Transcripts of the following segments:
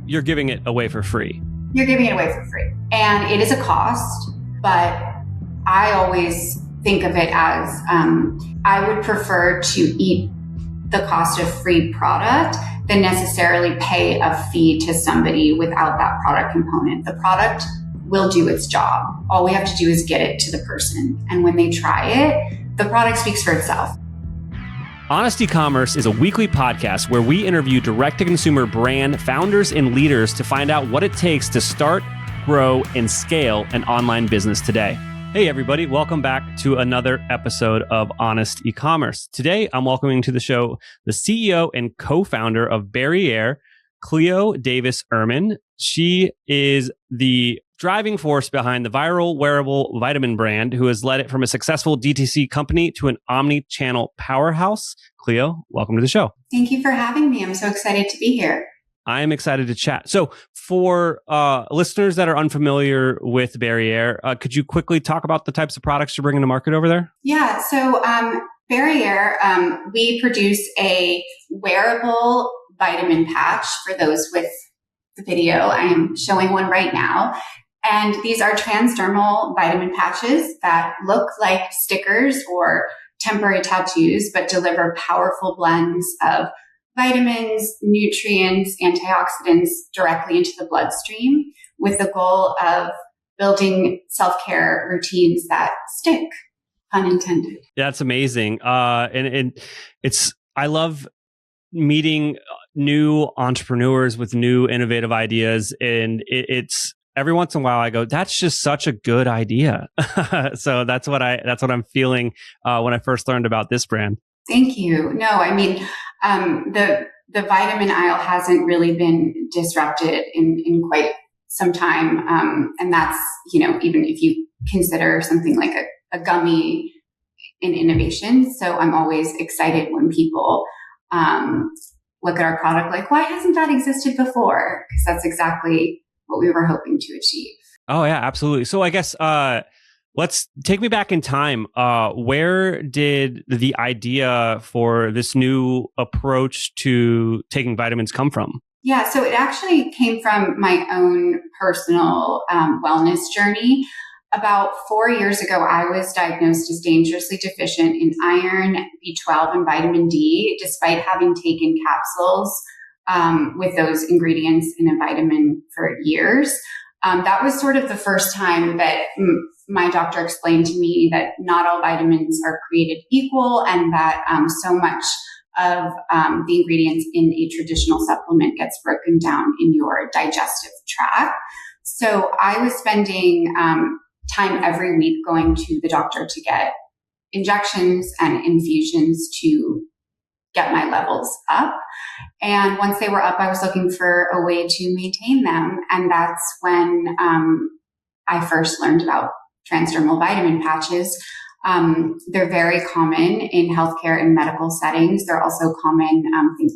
you're giving it away for free. You're giving it away for free. And it is a cost, but I always think of it as I would prefer to eat the cost of free product than necessarily pay a fee to somebody without that product component. The product will do its job. All we have to do is get it to the person. And when they try it, the product speaks for itself. Honest Ecommerce is a weekly podcast where we interview direct-to-consumer brand founders and leaders to find out what it takes to start, grow, and scale an online business today. Hey everybody, welcome back to another episode of Honest Ecommerce. Today, I'm welcoming to the show the CEO and co-founder of Barrière, Cleo Davis-Urman. She is the driving force behind the viral wearable vitamin brand who has led it from a successful DTC company to an omni-channel powerhouse. Cleo, welcome to the show. Thank you for having me. I'm so excited to be here. I am excited to chat. So for listeners that are unfamiliar with Barrière, could you quickly talk about the types of products you're bringing to market over there? Yeah, so Barrière, we produce a wearable vitamin patch for those with the video. I am showing one right now. And these are transdermal vitamin patches that look like stickers or temporary tattoos, but deliver powerful blends of vitamins, nutrients, antioxidants directly into the bloodstream with the goal of building self-care routines that stick, pun intended. That's amazing. And I love meeting new entrepreneurs with new innovative ideas. And it's every once in a while I go, that's just such a good idea. So that's what I'm feeling when I first learned about this brand. Thank you. No, I mean, the vitamin aisle hasn't really been disrupted in quite some time. And that's, even if you consider something like a gummy in innovation. So I'm always excited when people look at our product like, why hasn't that existed before? Because that's exactly what we were hoping to achieve. Oh, yeah, absolutely. So I guess let's take me back in time. Where did the idea for this new approach to taking vitamins come from? Yeah, so it actually came from my own personal wellness journey. About 4 years ago, I was diagnosed as dangerously deficient in iron, B12, and vitamin D, despite having taken capsules with those ingredients in a vitamin for years. That was sort of the first time that my doctor explained to me that not all vitamins are created equal and that so much of the ingredients in a traditional supplement gets broken down in your digestive tract. So I was spending time every week going to the doctor to get injections and infusions to get my levels up. And once they were up, I was looking for a way to maintain them. And that's when I first learned about transdermal vitamin patches. They're very common in healthcare and medical settings. They're also common, think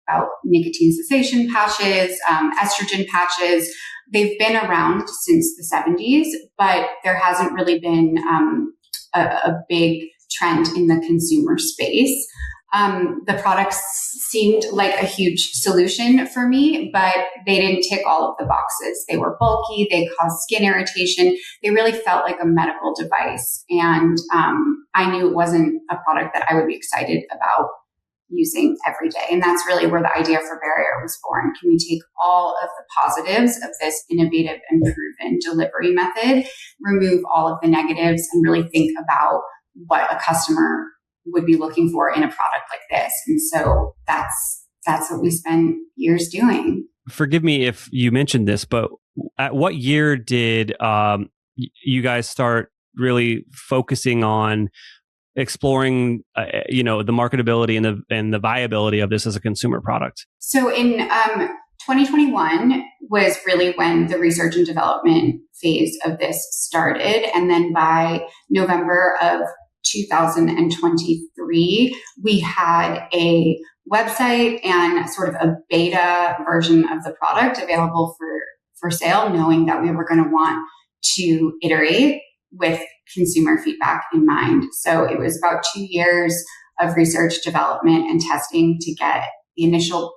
about nicotine cessation patches, estrogen patches. They've been around since the 70s, but there hasn't really been a big trend in the consumer space. The products seemed like a huge solution for me, but they didn't tick all of the boxes. They were bulky, they caused skin irritation. They really felt like a medical device. And I knew it wasn't a product that I would be excited about using every day. And that's really where the idea for Barrière was born. Can we take all of the positives of this innovative and proven delivery method, remove all of the negatives, and really think about what a customer would be looking for in a product like this? And so that's what we spend years doing. Forgive me if you mentioned this, but at what year did you guys start really focusing on exploring, the marketability and the viability of this as a consumer product? So in 2021 was really when the research and development phase of this started. And then by November of 2023, we had a website and sort of a beta version of the product available for sale, knowing that we were going to want to iterate with consumer feedback in mind. So it was about 2 years of research, development, and testing to get the initial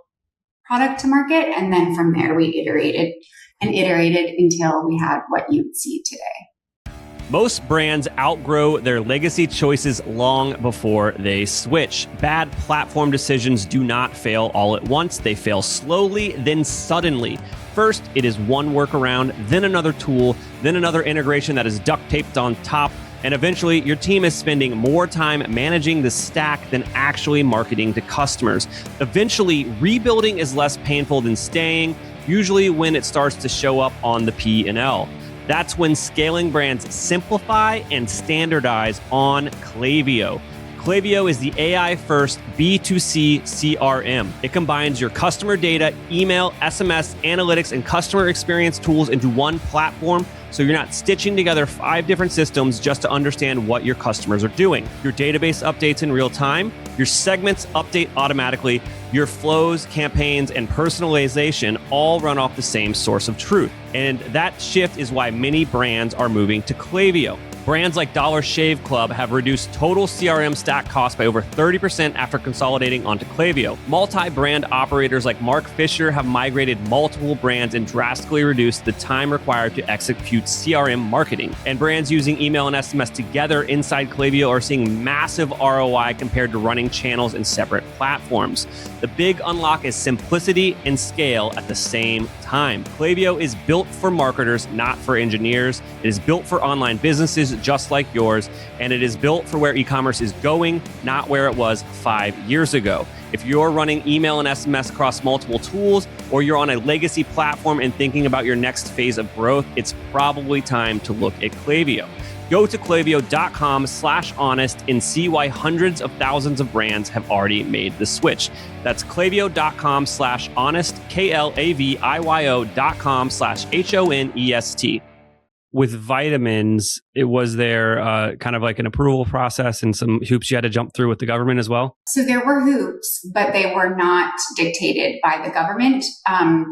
product to market. And then from there, we iterated until we had what you see today. Most brands outgrow their legacy choices long before they switch. Bad platform decisions do not fail all at once. They fail slowly, then suddenly. First, it is one workaround, then another tool, then another integration that is duct taped on top. And eventually, your team is spending more time managing the stack than actually marketing to customers. Eventually, rebuilding is less painful than staying, usually when it starts to show up on the P&L. That's when scaling brands simplify and standardize on Klaviyo. Klaviyo is the AI-first B2C CRM. It combines your customer data, email, SMS, analytics, and customer experience tools into one platform, so you're not stitching together 5 different systems just to understand what your customers are doing. Your database updates in real time, your segments update automatically, your flows, campaigns, and personalization all run off the same source of truth. And that shift is why many brands are moving to Klaviyo. Brands like Dollar Shave Club have reduced total CRM stack costs by over 30% after consolidating onto Klaviyo. Multi-brand operators like Mark Fisher have migrated multiple brands and drastically reduced the time required to execute CRM marketing. And brands using email and SMS together inside Klaviyo are seeing massive ROI compared to running channels in separate platforms. The big unlock is simplicity and scale at the same time. Klaviyo is built for marketers, not for engineers. It is built for online businesses just like yours, and it is built for where e-commerce is going, not where it was 5 years ago. If you're running email and SMS across multiple tools, or you're on a legacy platform and thinking about your next phase of growth, it's probably time to look at Klaviyo. Go to klaviyo.com/honest and see why hundreds of thousands of brands have already made the switch. That's klaviyo.com/honest, klaviyo.com/honest. With vitamins, was there kind of like an approval process and some hoops you had to jump through with the government as well? So there were hoops, but they were not dictated by the government.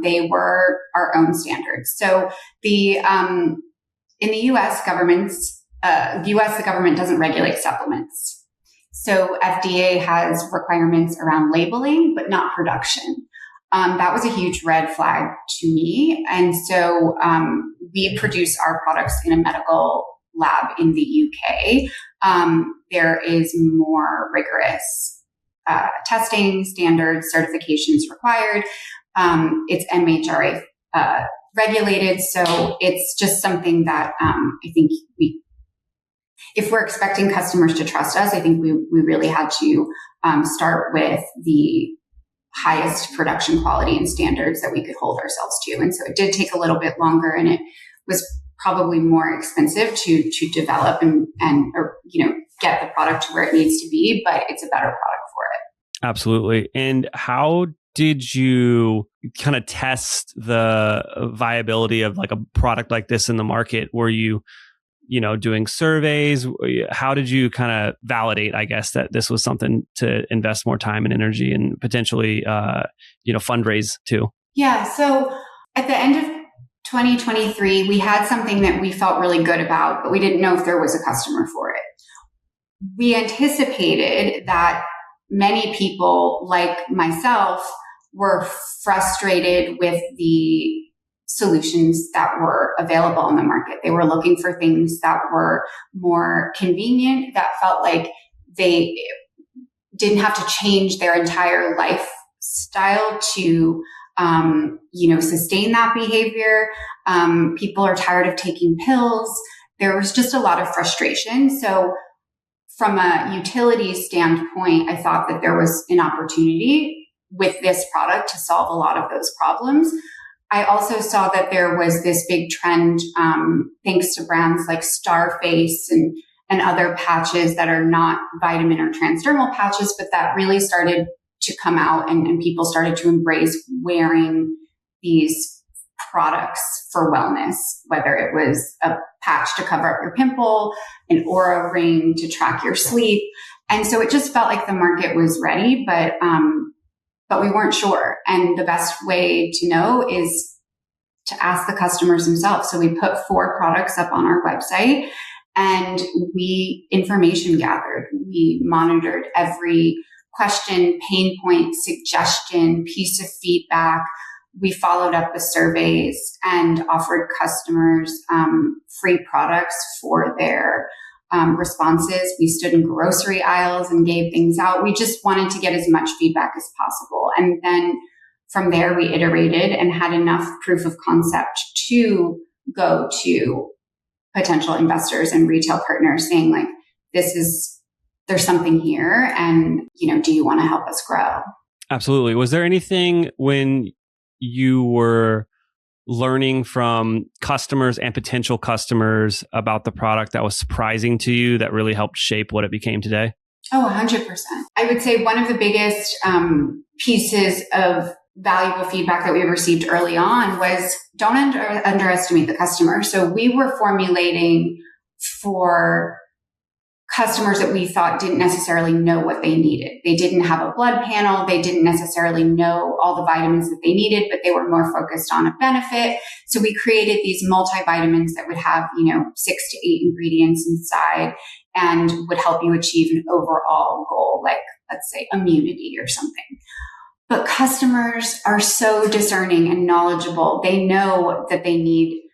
They were our own standards. So in the U.S. the government doesn't regulate supplements. So FDA has requirements around labeling, but not production. That was a huge red flag to me. And so we produce our products in a medical lab in the UK. There is more rigorous testing standards, certifications required. It's MHRA regulated. So it's just something that I think if we're expecting customers to trust us, I think we really had to start with the highest production quality and standards that we could hold ourselves to. And so it did take a little bit longer, and it was probably more expensive to develop and get the product to where it needs to be, but it's a better product for it. Absolutely. And how did you kind of test the viability of like a product like this in the market? Were you doing surveys? How did you kind of validate, I guess, that this was something to invest more time and energy and potentially, fundraise too? Yeah. So at the end of 2023, we had something that we felt really good about, but we didn't know if there was a customer for it. We anticipated that many people like myself were frustrated with the solutions that were available on the market. They were looking for things that were more convenient, that felt like they didn't have to change their entire lifestyle to, sustain that behavior. People are tired of taking pills. There was just a lot of frustration. So from a utility standpoint, I thought that there was an opportunity with this product to solve a lot of those problems. I also saw that there was this big trend, thanks to brands like Starface and other patches that are not vitamin or transdermal patches, but that really started to come out and people started to embrace wearing these products for wellness, whether it was a patch to cover up your pimple, an Aura ring to track your sleep. And so it just felt like the market was ready, but we weren't sure. And the best way to know is to ask the customers themselves. So we put 4 products up on our website and we information gathered. We monitored every question, pain point, suggestion, piece of feedback. We followed up with surveys and offered customers free products for their responses. We stood in grocery aisles and gave things out. We just wanted to get as much feedback as possible. And then from there, we iterated and had enough proof of concept to go to potential investors and retail partners saying like, there's something here. And, do you want to help us grow? Absolutely. Was there anything when you were learning from customers and potential customers about the product that was surprising to you that really helped shape what it became today? Oh, 100%. I would say one of the biggest pieces of valuable feedback that we received early on was don't underestimate the customer. So we were formulating for customers that we thought didn't necessarily know what they needed. They didn't have a blood panel. They didn't necessarily know all the vitamins that they needed, but they were more focused on a benefit. So we created these multivitamins that would have, 6 to 8 ingredients inside and would help you achieve an overall goal, like let's say immunity or something. But customers are so discerning and knowledgeable. They know that they need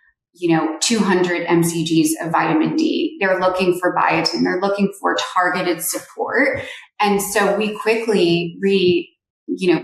200 mcgs of vitamin D. They're looking for biotin. They're looking for targeted support. And so we quickly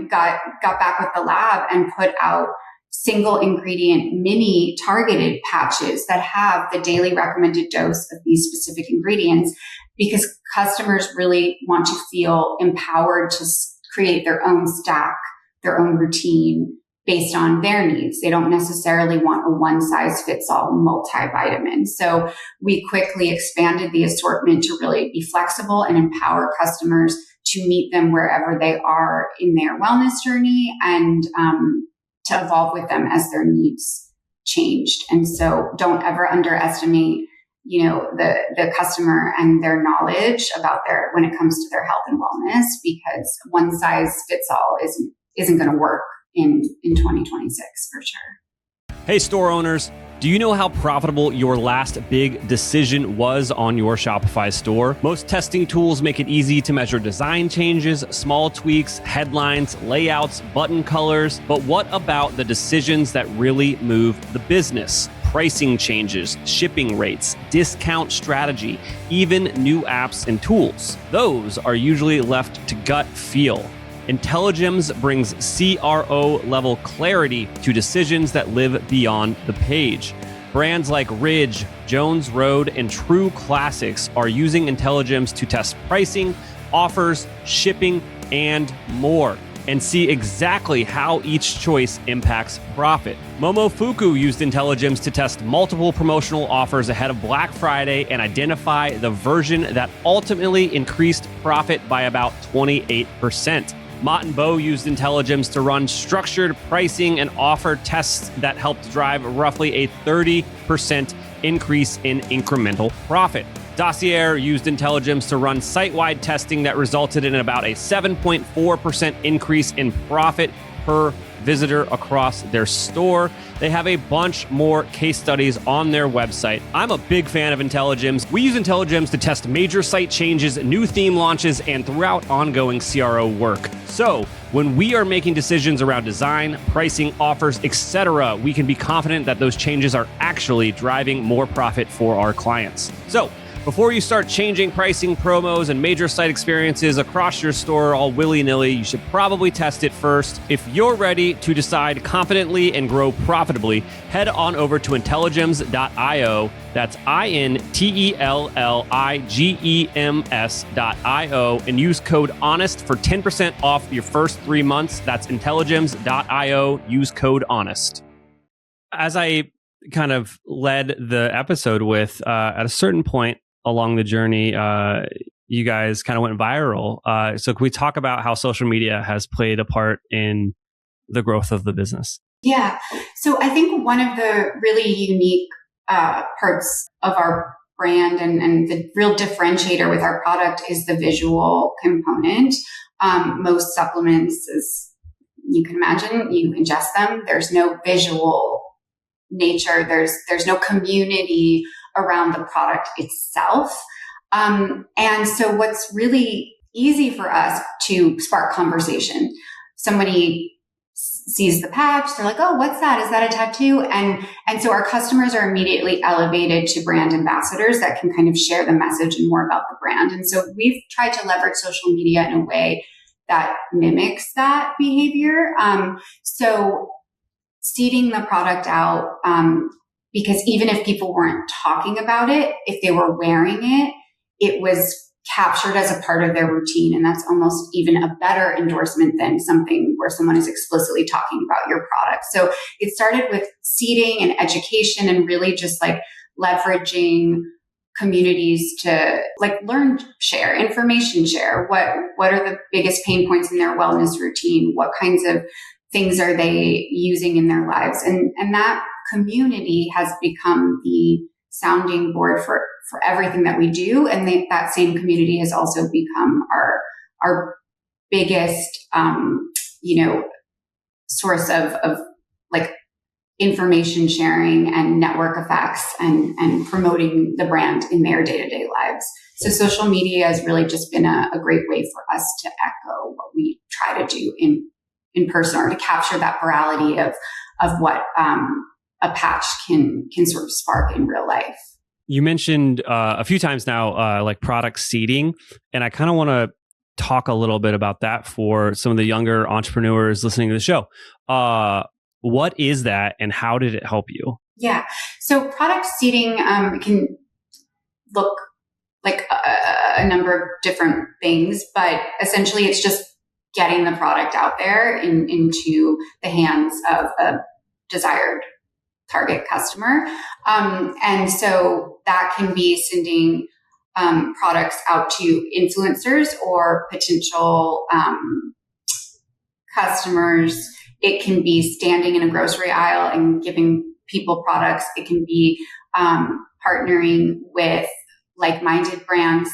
got back with the lab and put out single ingredient mini targeted patches that have the daily recommended dose of these specific ingredients, because customers really want to feel empowered to create their own stack, their own routine, based on their needs. They don't necessarily want a one-size-fits-all multivitamin. So we quickly expanded the assortment to really be flexible and empower customers to meet them wherever they are in their wellness journey and to evolve with them as their needs changed. And so don't ever underestimate, the customer and their knowledge about when it comes to their health and wellness, because one size fits all isn't going to work in 2026 for sure. Hey, store owners, do you know how profitable your last big decision was on your Shopify store? Most testing tools make it easy to measure design changes, small tweaks, headlines, layouts, button colors. But what about the decisions that really move the business? Pricing changes, shipping rates, discount strategy, even new apps and tools. Those are usually left to gut feel. Intelligems brings CRO-level clarity to decisions that live beyond the page. Brands like Ridge, Jones Road, and True Classics are using Intelligems to test pricing, offers, shipping, and more, and see exactly how each choice impacts profit. Momofuku used Intelligems to test multiple promotional offers ahead of Black Friday and identify the version that ultimately increased profit by about 28%. Mott & Bow used Intelligems to run structured pricing and offer tests that helped drive roughly a 30% increase in incremental profit. Dossier used Intelligems to run site-wide testing that resulted in about a 7.4% increase in profit per visitor across their store. They have a bunch more case studies on their website. I'm a big fan of Intelligems. We use Intelligems to test major site changes, new theme launches, and throughout ongoing CRO work. So when we are making decisions around design, pricing, offers, etc., we can be confident that those changes are actually driving more profit for our clients. So before you start changing pricing, promos, and major site experiences across your store all willy-nilly, you should probably test it first. If you're ready to decide confidently and grow profitably, head on over to intelligems.io. That's INTELLIGEMS.io and use code HONEST for 10% off your first 3 months. That's intelligems.io. Use code HONEST. As I kind of led the episode with, at a certain point along the journey, you guys kind of went viral. So can we talk about how social media has played a part in the growth of the business? Yeah. So I think one of the really unique parts of our brand and the real differentiator with our product is the visual component. Most supplements, as you can imagine, you ingest them. There's no visual nature. There's no community around the product itself. And so what's really easy for us to spark conversation. Somebody sees the patch, they're like, oh, what's that? Is that a tattoo? And so our customers are immediately elevated to brand ambassadors that can kind of share the message and more about the brand. And so we've tried to leverage social media in a way that mimics that behavior. So seeding the product out, because even if people weren't talking about it, if they were wearing it, it was captured as a part of their routine. And that's almost even a better endorsement than something where someone is explicitly talking about your product. So it started with seeding and education and really just like leveraging communities to like learn, share, information share. What are the biggest pain points in their wellness routine? What kinds of things are they using in their lives? And that community has become the sounding board for everything that we do. And that same community has also become our biggest, source of like information sharing and network effects and promoting the brand in their day-to-day lives. So social media has really just been a great way for us to echo what we try to do in person, or to capture that virality of what a patch can sort of spark in real life. You mentioned a few times now, like product seeding, and I kind of want to talk a little bit about that for some of the younger entrepreneurs listening to the show. What is that, and how did it help you? Yeah, so product seeding can look like a number of different things, but essentially it's just getting the product out there into the hands of a desired target customer. And so that can be sending products out to influencers or potential customers. It can be standing in a grocery aisle and giving people products. It can be partnering with like-minded brands,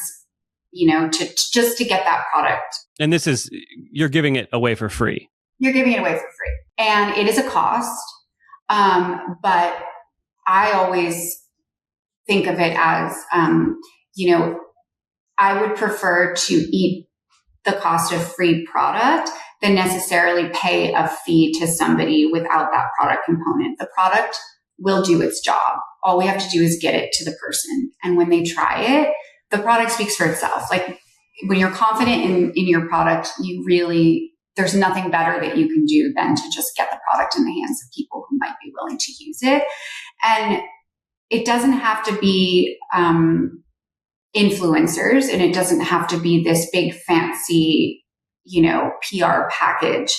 to get that product. And this is, you're giving it away for free. You're giving it away for free. And it is a cost. But I always think of it as, I would prefer to eat the cost of free product than necessarily pay a fee to somebody without that product component. The product will do its job. All we have to do is get it to the person. And when they try it, the product speaks for itself. Like when you're confident in your product, there's nothing better that you can do than to just get the product in the hands of people who might be willing to use it. And it doesn't have to be influencers, and it doesn't have to be this big fancy, PR package.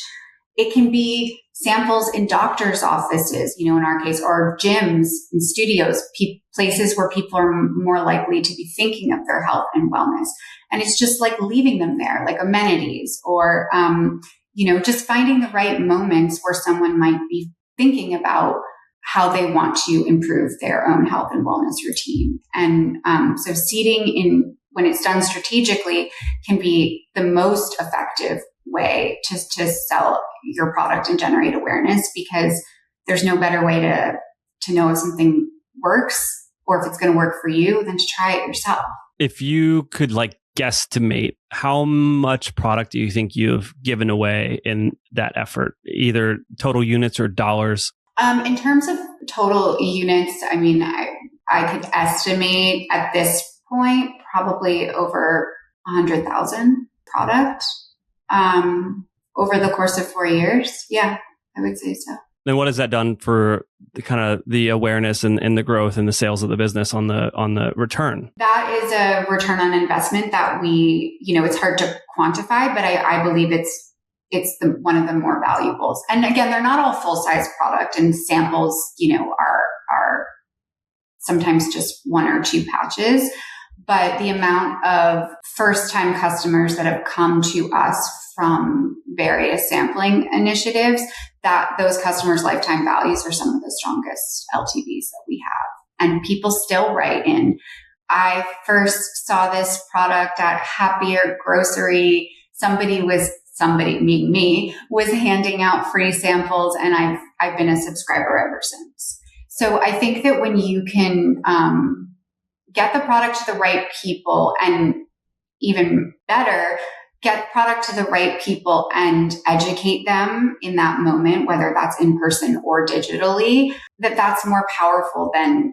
It can be samples in doctors' offices, in our case, or gyms and studios, places where people are more likely to be thinking of their health and wellness. And it's just like leaving them there, like amenities, or, just finding the right moments where someone might be thinking about how they want to improve their own health and wellness routine. And so seeding when it's done strategically, can be the most effective way to sell your product and generate awareness, because there's no better way to know if something works or if it's going to work for you than to try it yourself. If you could guesstimate, how much product do you think you've given away in that effort, either total units or dollars? In terms of total units, I could estimate at this point probably over 100,000 product over the course of 4 years. Yeah, I would say so. Then what has that done for the awareness and the growth and the sales of the business on the return? That is a return on investment that it's hard to quantify, but I believe it's one of the more valuables. And again, they're not all full-size product, and samples, are sometimes just 1 or 2 patches. But the amount of first-time customers that have come to us from various sampling initiatives, that those customers' lifetime values are some of the strongest LTVs that we have. And people still write in, I first saw this product at Happier Grocery. Somebody, meaning me, was handing out free samples, and I've been a subscriber ever since. So I think that when you can get the product to the right people and even better, get product to the right people and educate them in that moment, whether that's in person or digitally, that's more powerful than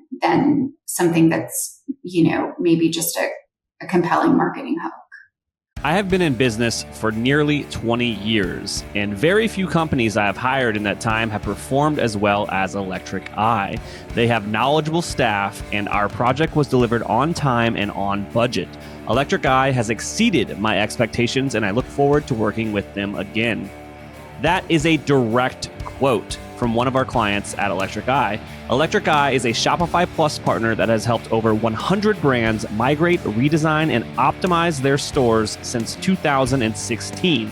something that's, maybe just a compelling marketing hook. I have been in business for nearly 20 years, and very few companies I have hired in that time have performed as well as Electric Eye. They have knowledgeable staff, and our project was delivered on time and on budget. Electric Eye has exceeded my expectations, and I look forward to working with them again. That is a direct quote from one of our clients at Electric Eye. Electric Eye is a Shopify Plus partner that has helped over 100 brands migrate, redesign, and optimize their stores since 2016.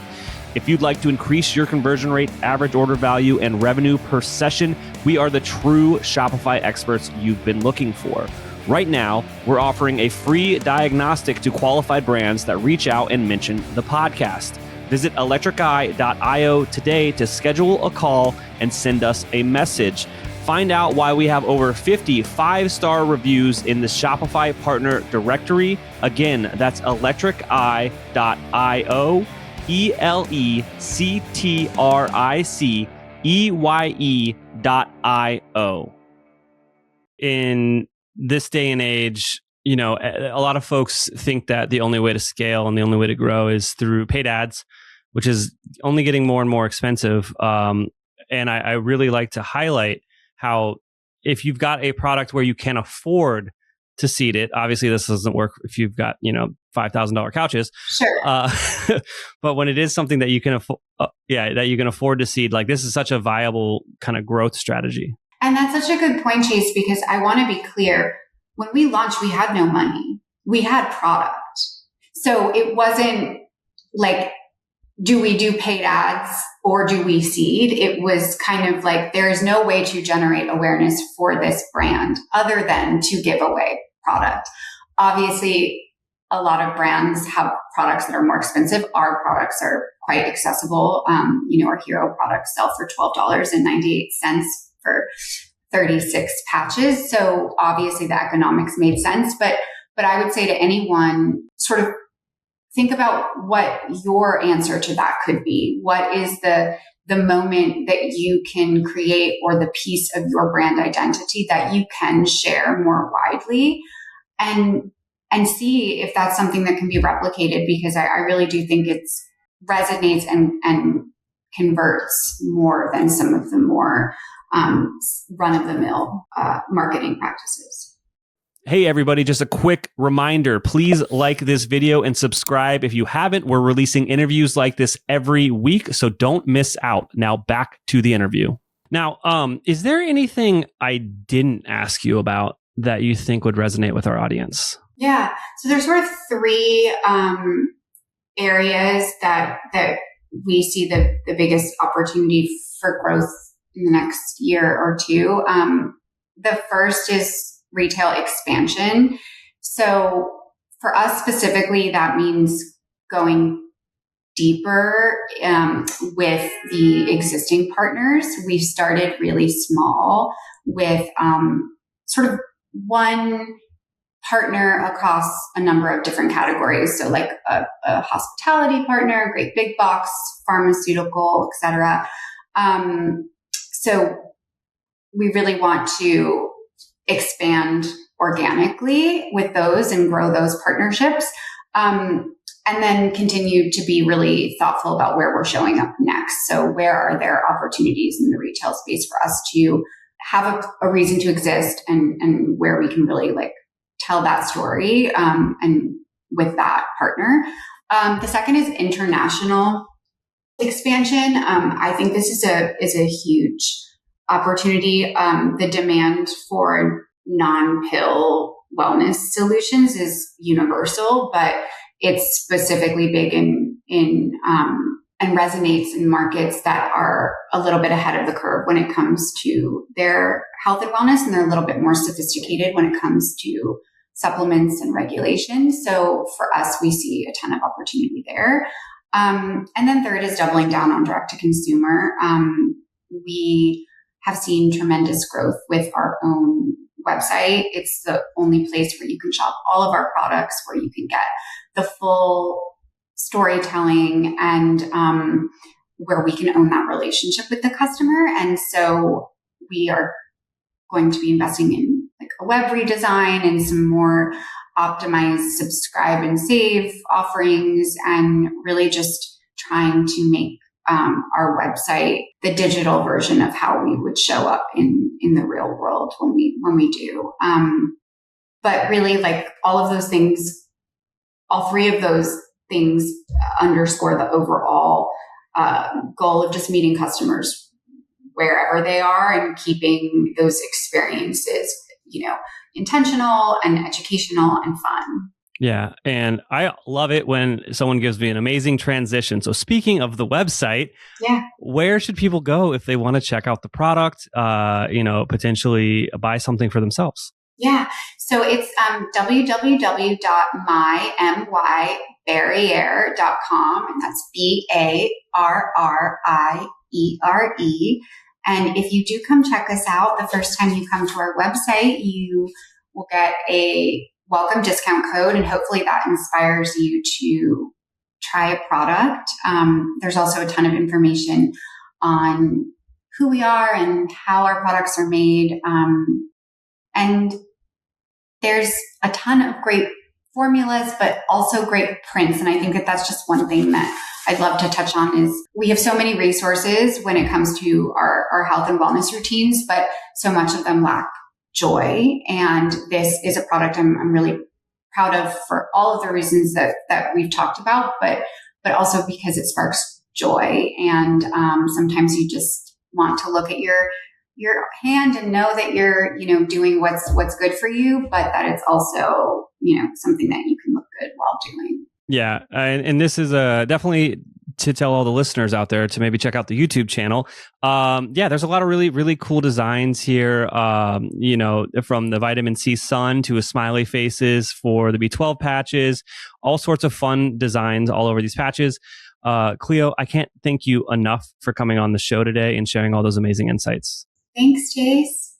If you'd like to increase your conversion rate, average order value, and revenue per session, we are the true Shopify experts you've been looking for. Right now, we're offering a free diagnostic to qualified brands that reach out and mention the podcast. Visit electriceye.io today to schedule a call and send us a message. Find out why we have over 50 5-star reviews in the Shopify partner directory. Again, that's electriceye.io, electriceye.io. In this day and age, a lot of folks think that the only way to scale and the only way to grow is through paid ads, which is only getting more and more expensive. And I really like to highlight how if you've got a product where you can afford to seed it, obviously this doesn't work if you've got, $5,000 couches. Sure. But when it is something that you can afford to seed, like this is such a viable kind of growth strategy. And that's such a good point, Chase, because I want to be clear. When we launched, we had no money. We had product. So it wasn't like, do we do paid ads or do we seed? It was kind of like, there is no way to generate awareness for this brand other than to give away product. Obviously, a lot of brands have products that are more expensive. Our products are quite accessible. Our hero products sell for $12.98 for 36 patches. So obviously the economics made sense, but I would say to anyone, sort of think about what your answer to that could be. What is the moment that you can create or the piece of your brand identity that you can share more widely and see if that's something that can be replicated, because I really do think it's resonates and converts more than some of the more run-of-the-mill marketing practices. Hey, everybody, just a quick reminder. Please like this video and subscribe if you haven't. We're releasing interviews like this every week, so don't miss out. Now, back to the interview. Now, is there anything I didn't ask you about that you think would resonate with our audience? Yeah. So there's sort of three areas that we see the biggest opportunity for growth in the next year or two. The first is retail expansion. So for us specifically, that means going deeper with the existing partners. We've started really small with sort of one partner across a number of different categories. So like a hospitality partner, great big box, pharmaceutical, et cetera. So we really want to expand organically with those and grow those partnerships. And then continue to be really thoughtful about where we're showing up next. So where are there opportunities in the retail space for us to have a reason to exist and where we can really like tell that story and with that partner. The second is international expansion. I think this is a huge opportunity. The demand for non-pill wellness solutions is universal, but it's specifically big in and resonates in markets that are a little bit ahead of the curve when it comes to their health and wellness, and they're a little bit more sophisticated when it comes to supplements and regulations. So for us, we see a ton of opportunity there. And then third is doubling down on direct to consumer. We have seen tremendous growth with our own website. It's the only place where you can shop all of our products, where you can get the full storytelling and where we can own that relationship with the customer. And so we are going to be investing in like a web redesign and some more optimized subscribe and save offerings, and really just trying to make our website the digital version of how we would show up in the real world when we do. But really, like all of those things, all three of those things underscore the overall goal of just meeting customers wherever they are and keeping those experiences, intentional and educational and fun. Yeah. And I love it when someone gives me an amazing transition. So speaking of the website, where should people go if they want to check out the product, potentially buy something for themselves? Yeah. So it's www.mybarriere.com, and that's BARRIERE. And if you do come check us out, the first time you come to our website, you will get a welcome discount code, and hopefully that inspires you to try a product. There's also a ton of information on who we are and how our products are made. And there's a ton of great formulas, but also great prints. And I think that that's just one thing that I'd love to touch on is we have so many resources when it comes to our health and wellness routines, but so much of them lack joy. And this is a product I'm really proud of for all of the reasons that we've talked about, but also because it sparks joy. And sometimes you just want to look at your hand and know that you're, doing what's good for you, but that it's also, something that you can look good while doing. Yeah. And this is definitely to tell all the listeners out there to maybe check out the YouTube channel. There's a lot of really, really cool designs here, from the vitamin C sun to a smiley faces for the B12 patches, all sorts of fun designs all over these patches. Cleo, I can't thank you enough for coming on the show today and sharing all those amazing insights. Thanks, Chase.